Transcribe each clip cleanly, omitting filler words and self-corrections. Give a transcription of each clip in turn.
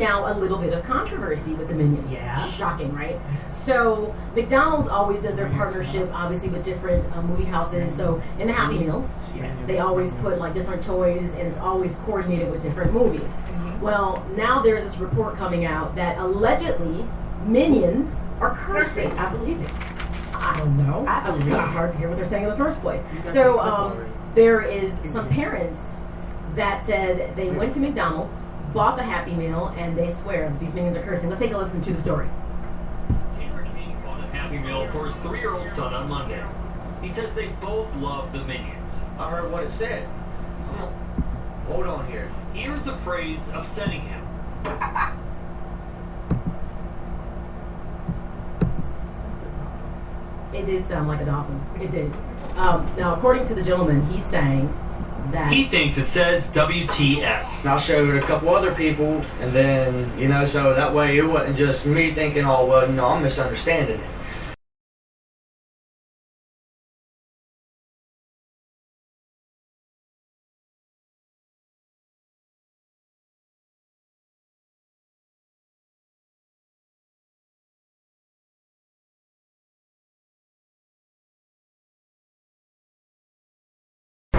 now a little bit of controversy with the Minions. Yeah. Shocking, right? So McDonald's always does their partnership, obviously, with different movie houses. So in the Happy Meals, they always put like different toys, and it's always coordinated with different movies. Well, now there's this report coming out that allegedly Minions are cursing. I believe it. I don't know. It's kind of hard to hear what they're saying in the first place. So there is some parents that said they went to McDonald's, bought the Happy Meal, and they swear these Minions are cursing. Let's take a listen to the story. Taylor King bought a Happy Meal for his 3-year-old son on Monday. He says they both love the Minions. I heard what it said. Hold on here. Here's a phrase upsetting him. It did sound like a dolphin. It did. Now, according to the gentleman, he's saying that He thinks it says WTF. And I showed a couple other people, and then, so that way it wasn't just me thinking, oh, well, I'm misunderstanding it.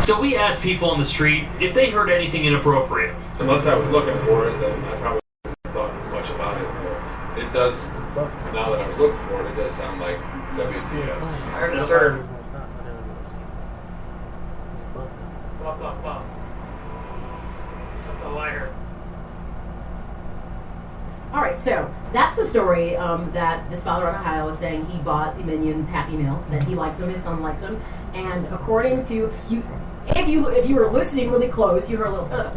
So we asked people on the street if they heard anything inappropriate. Unless I was looking for it, then I probably wouldn't have thought much about it. But it does, now that I was looking for it, it does sound like WTF. I heard it, sir. Blah, blah, blah. That's a liar. All right, so that's the story that this father in Ohio is saying he bought the Minions Happy Meal, that he likes them, his son likes them, and according to you, if you were listening really close, you heard a little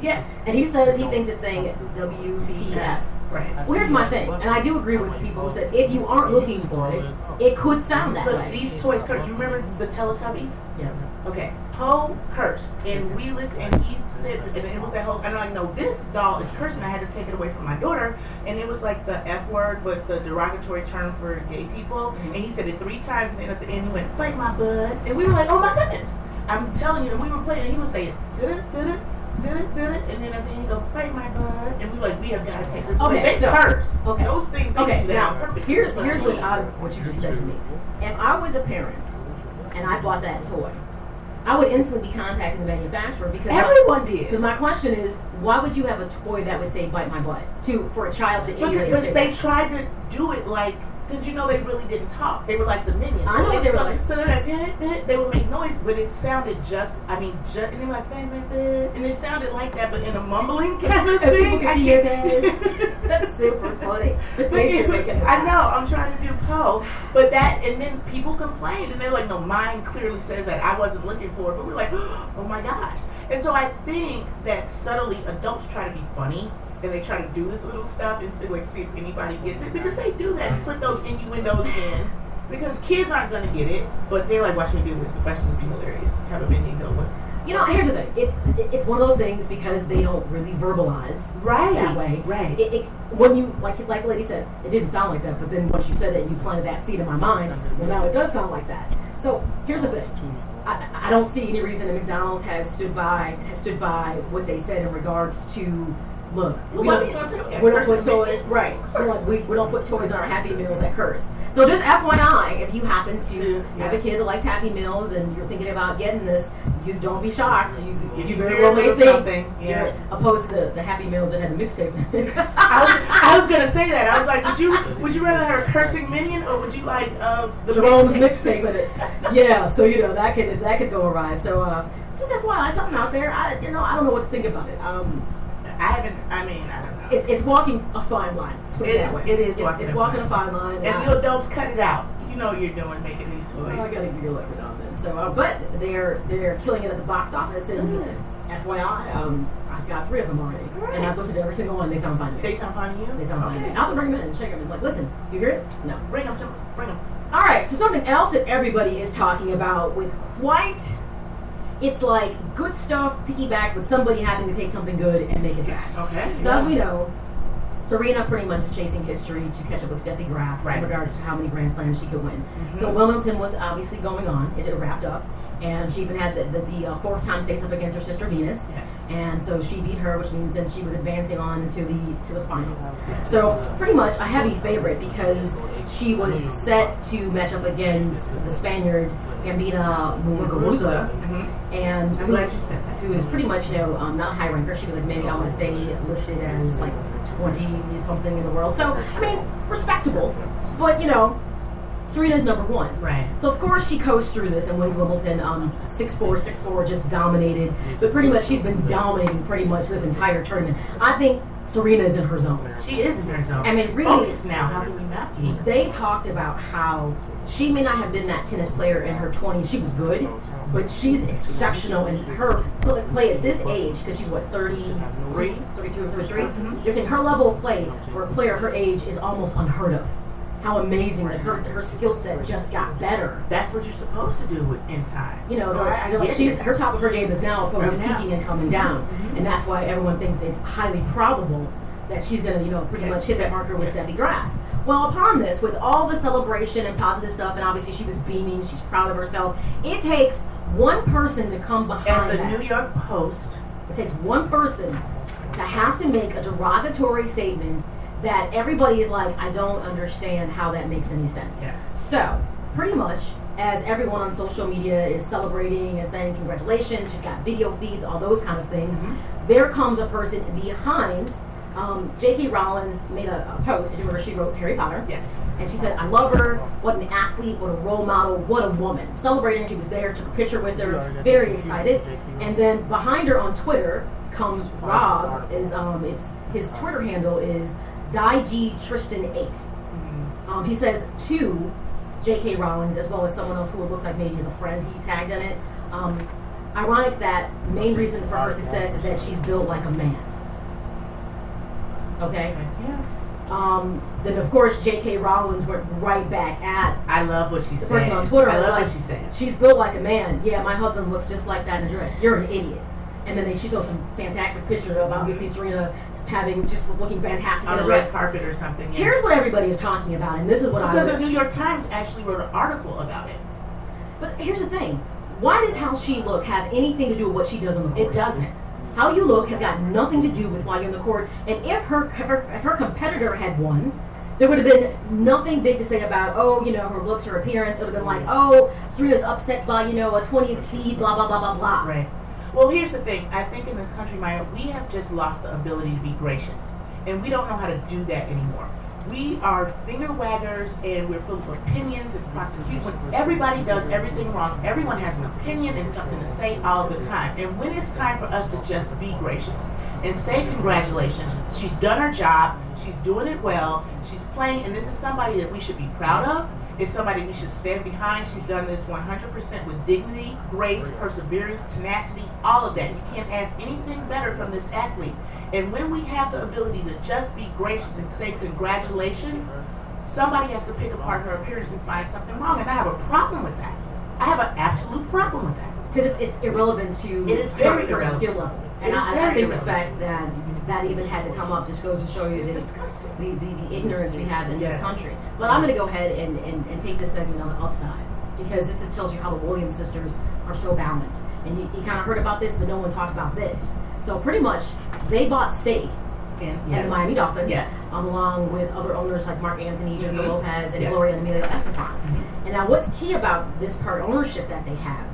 Yeah. and he says he thinks it's saying WTF. Right. Well, here's my thing, and I do agree with the people who said if you aren't looking for it, it could sound that Look, way. these toys curse. You remember the Teletubbies? Yes. Okay. Poe cursed, and we listened, and he said, and it was that whole, and I'm like, no, this doll is cursing. I had to take it away from my daughter, and it was like the F word, but the derogatory term for gay people, and he said it 3 times, and then at the end he went, fight my bud, and we were like, oh my goodness. I'm telling you, and we were playing, and he was saying, did it, and then at the end he go, fight my bud, and we were like, we have got to take this away. They curse. Okay. Those things, they Okay, do that now, on purpose. here's what's out of what you just said to me. If I was a parent and I bought that toy, I would instantly be contacting the manufacturer because everyone did. Because my question is, why would you have a toy that would say "bite my butt" for a child to emulate? But they tried to do it like, because they really didn't talk. They were like the Minions. I know what they were like. So they're like, they would make noise, but it sounded and they were like, and it sounded like that, but in a mumbling kind of thing. People can hear that. That's super funny. I know, I'm trying to do Poe, but and then people complained, and they're like, no, mine clearly says that. I wasn't looking for it, but we're like, oh my gosh. And so I think that subtly adults try to be funny, and they try to do this little stuff and see if anybody gets it, because they do that and slip those innuendos in, because kids aren't going to get it, but they're like, watch me do this, the questions will be hilarious, have a Minion go with. Here's the thing. It's one of those things because they don't really verbalize that way. Right. When you like the lady said, it didn't sound like that, but then once you said it, you planted that seed in my mind. Well, now it does sound like that. So here's the thing. I don't see any reason that McDonald's has stood by what they said in regards to. Look, we don't put toys. Right. We don't put toys in our Happy Meals that curse. So just FYI, if you happen to have a kid that likes Happy Meals and you're thinking about getting this, you don't be shocked. You very well may think opposed to the Happy Meals that had the mixtape. I was gonna say that. I was like, would you rather have a cursing Minion or would you like the Jerome's mixtape with it? Yeah. So that could go awry. So just FYI, something out there. I don't know what to think about it. I don't know. It's walking a fine line. It is walking a fine line. And the adults cut it out. You know what you're doing, making these toys. Well, I gotta giggle every now and then. So, but they're killing it at the box office. And FYI, I've got 3 of them already, and I've listened to every single one. They sound fine to me. They sound fine to you? They sound fine to me. I'll bring them in and check them and listen. You hear it? No. Bring them. All right. So something else that everybody is talking about with quite. It's like good stuff piggyback with somebody having to take something good and make it bad. Okay. So as we know, Serena pretty much is chasing history to catch up with Steffi Graf in regards to how many Grand Slams she could win. So Wilmington was obviously going on. It wrapped up. And she even had the fourth time face up against her sister Venus, Yes. and so she beat her, which means then she was advancing on into the finals. So pretty mumuch a heavy favorite because she was set to match up against the Spaniard Gambina Muguruza, and I'm glad you said that. who is pretty much not a high ranker. She was like maybe I want to say listed as like 20 something in the world. So I mean respectable, but Serena's number one. Right. So of course she coasts through this and wins Wimbledon 6-4, 6-4, just dominated. But pretty much she's been dominating pretty much this entire tournament. I think Serena is in her zone. She is in her zone. I mean, really, focused now. How do we not be? They talked about how she may not have been that tennis player in her 20s. She was good, but she's exceptional in her play at this age, because she's, 32 or 33? You're saying her level of play for a player her age is almost unheard of. How amazing that her skill set just got better. That's what you're supposed to do in time. Her top of her game is now opposed to peaking and coming down, and that's why everyone thinks it's highly probable that she's going to, pretty much hit that marker with Steffi Graf. Well, upon this, with all the celebration and positive stuff, and obviously she was beaming, she's proud of herself. It takes one person to come behind And the that. New York Post. It takes one person to have to make a derogatory statement that everybody is like, I don't understand how that makes any sense. Yes. So, pretty much, as everyone on social media is celebrating and saying congratulations, you've got video feeds, all those kind of things, there comes a person behind. J.K. Rowling made a post, if you remember, she wrote Harry Potter. Yes. And she said, I love her, what an athlete, what a role model, what a woman. Celebrating, she was there, took a picture with her, very excited. And then behind her on Twitter comes Rob, his Twitter handle is DiGTristan8. He says to J.K. Rowling, as well as someone else who it looks like maybe is a friend, he tagged in it. Ironic that main reason for her success is that she's built like a man. Okay? Yeah. Then of course J.K. Rowling went right back at I love what she said. the person on Twitter. I was love like, what she said. She's built like a man. Yeah, my husband looks just like that in a dress. You're an idiot. And then she saw some fantastic picture of obviously Serena just looking fantastic On in a a dress. red carpet or something. Yeah. Here's what everybody is talking about, and this is what because the New York Times actually wrote an article about it. But here's the thing: why does how she look have anything to do with what she does on the court? It doesn't. How you look has got nothing to do with why you're on the court. And if her competitor had won, there would have been nothing big to say about, her looks, her appearance. It would have been like, Serena's upset by, a 20th seed, blah, blah, blah, blah, blah. Right. Well, here's the thing. I think in this country, Maya, we have just lost the ability to be gracious. And we don't know how to do that anymore. We are finger waggers and we're full of opinions and prosecution. When everybody does everything wrong, everyone has an opinion and something to say all the time. And when it's time for us to just be gracious and say congratulations, she's done her job, she's doing it well, she's playing, and this is somebody that we should be proud of. It's somebody we should stand behind. She's done this 100% with dignity, grace, perseverance, tenacity, all of that. You can't ask anything better from this athlete. And when we have the ability to just be gracious and say congratulations, somebody has to pick apart her appearance and find something wrong. And I have a problem with that. I have an absolute problem with that. Because it's irrelevant to It is very her irrelevant. skill level. It And is I very think the irrelevant. fact that even had to come up just goes to show you It's that disgusting. the ignorance we have in this Yes. country. But I'm going to go ahead and take this segment on the upside, because this just tells you how the Williams sisters are so balanced. And you kind of heard about this, but no one talked about this. So pretty much, they bought stake And the Miami Dolphins, Yes. along with other owners like Mark Anthony, Jennifer Lopez, and Yes. Gloria and Emilio Estefan. And now what's key about this part ownership that they have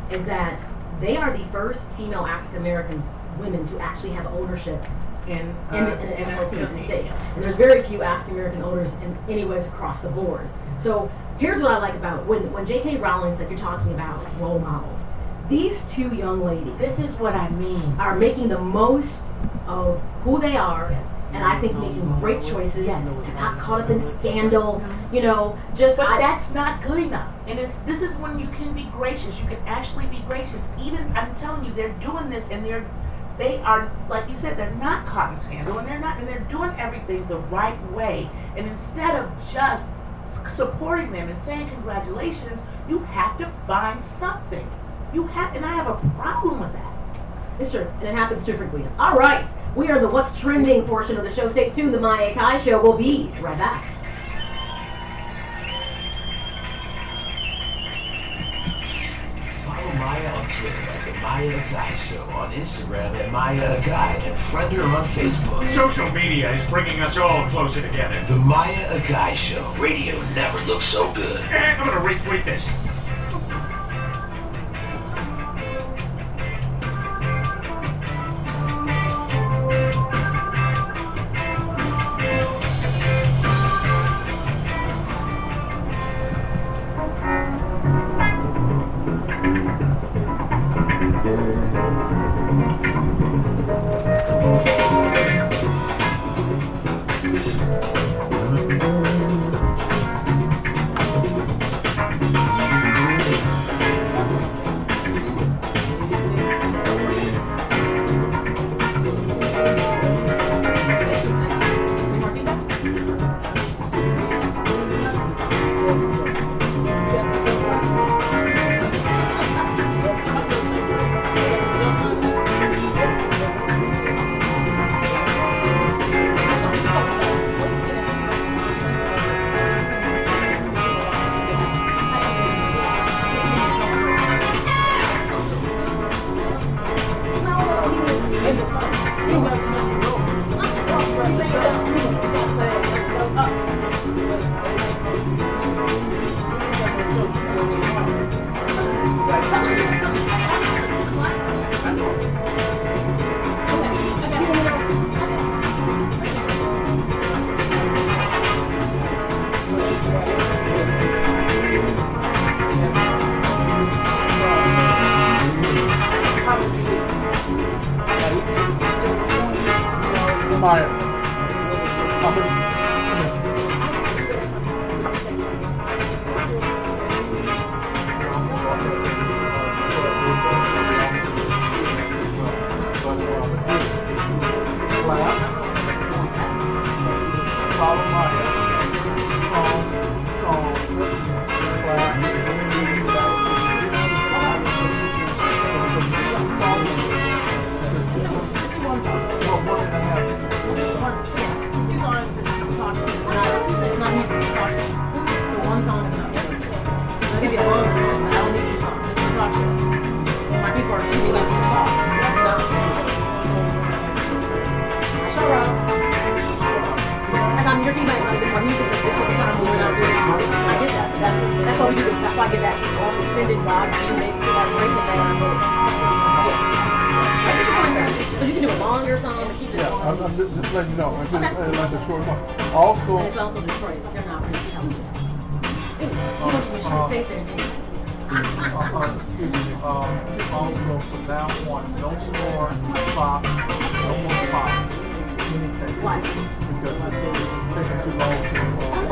is that they are the first female African Americans women to actually have ownership in in an NFL team in the state. And there's very few African American owners in anyways across the board. So here's what I like about when J.K. Rowling said you're talking about role models. These two young ladies This is what I mean. are making the most of who they are, Yes. and I think making great choices. Yes. They're not caught up in scandal, But that's not good enough. And this is when you can be gracious. You can actually be gracious. Even, I'm telling you, they're doing this and they are, like you said, they're not caught in scandal and they're doing everything the right way. And instead of just supporting them and saying congratulations, you have to find something. And I have a problem with that. It's true, and it happens too frequently. All right, we are in the What's Trending portion of the show. Stay tuned. The Maya Akai Show will be right back. Follow Maya on Twitter at The Maya Akai Show, on Instagram at Maya Akai, and friend her on Facebook. Social media is bringing us all closer together. The Maya Akai Show. Radio never looks so good. I'm gonna retweet this.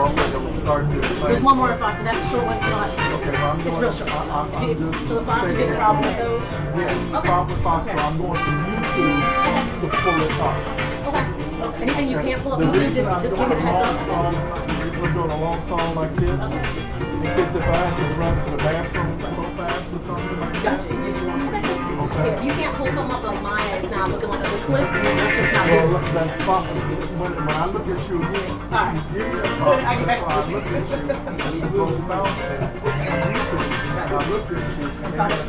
There's one more Fox, but that's the short one's not. Okay, it's real short. So the Fox is a big problem with those? Yes, the problem with Fox, so I'm going to YouTube to pull it up. Okay. Anything you can't pull up YouTube, just give it a heads up. We're doing a long song like this. In case if I have to run to the bathroom real fast or something like that. Gotcha. Okay. Yeah, if you can't pull something up like Maya, it's not looking like a clip. That's just not well, good. that's fine. When I look at you again, Alright. you give me a problem. I look at you, you go down there, I look at you,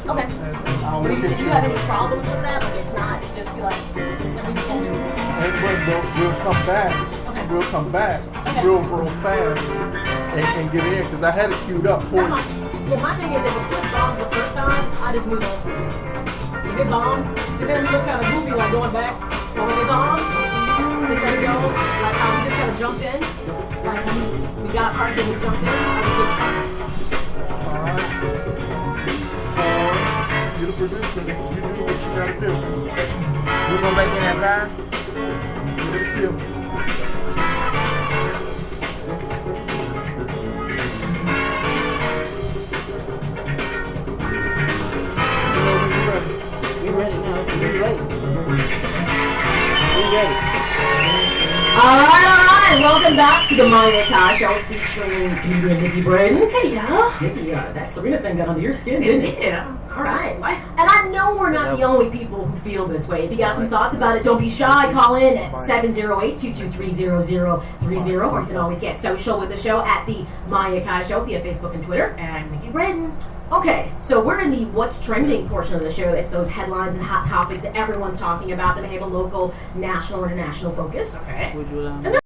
Okay. and if you have any problems with that, like it's not, just be like, we just won't do it. and we'll come back. Okay. We'll come back Okay. real fast and get in because I had it queued up for That's you. fine. Yeah, my thing is if it clip bombs the first time, I just move on. If it bombs, because then we look kind of goofy like going back. So when it bombs, just let it go. Like how we just kind of jumped in. Like we got a part that we jumped in. I just did Alright. You're the producer. You do what you gotta do. You gonna make it that car? You're the killer. We ready now. It's too late. We ready. All right. Welcome back to the Maya Akai Show featuring comedian Nikki Braden. Hey, Nikki, that Serena thing got under your skin, didn't it? Yeah. All right. And I know we're not the only people who feel this way. If you got some thoughts about it, don't be shy. Call in at 708-223-0030, or you can always get social with the show at the Maya Akai Show via Facebook and Twitter. And Nikki Braden. Okay, so we're in the what's trending portion of the show. It's those headlines and hot topics that everyone's talking about that may have a local, national, or international focus. Okay. And